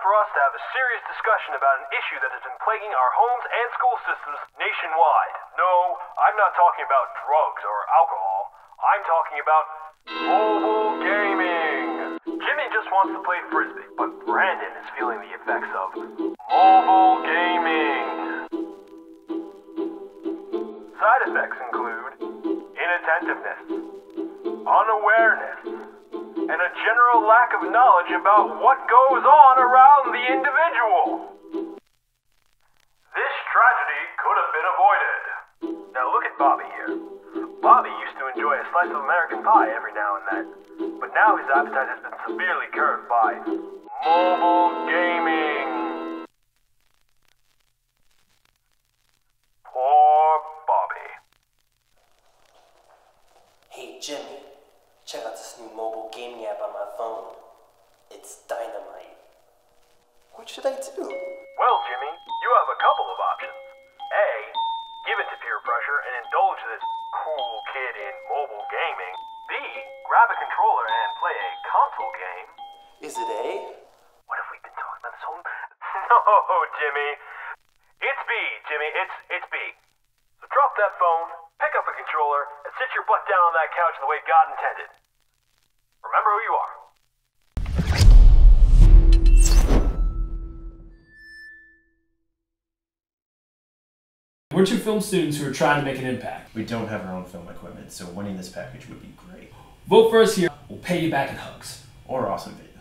for us to have a serious discussion about an issue that has been plaguing our homes and school systems nationwide. No, I'm not talking about drugs or alcohol. I'm talking about mobile gaming. Jimmy just wants to play Frisbee, but Brandon is feeling the effects of mobile gaming. Side effects include inattentiveness, unawareness, and a general lack of knowledge about what goes on around the individual. This tragedy could have been avoided. Now look at Bobby here. Bobby used to enjoy a slice of American pie every now and then, but now his appetite has been severely curbed by mobile gaming. Poor Bobby. Hey Jimmy, check out this new mobile gaming app on my phone. It's dynamite. What should I do? Well, Jimmy, you have a couple of options. A, give in to peer pressure and indulge this cool kid in mobile gaming. B, grab a controller and play a console game. Is it A? What have we been talking about this whole... No, Jimmy. It's B, Jimmy. It's B. So drop that phone, pick up a controller, and sit your butt down on that couch the way God intended. Remember who you are. We're two film students who are trying to make an impact. We don't have our own film equipment, so winning this package would be great. Vote for us here. We'll pay you back in hugs. Or awesome videos.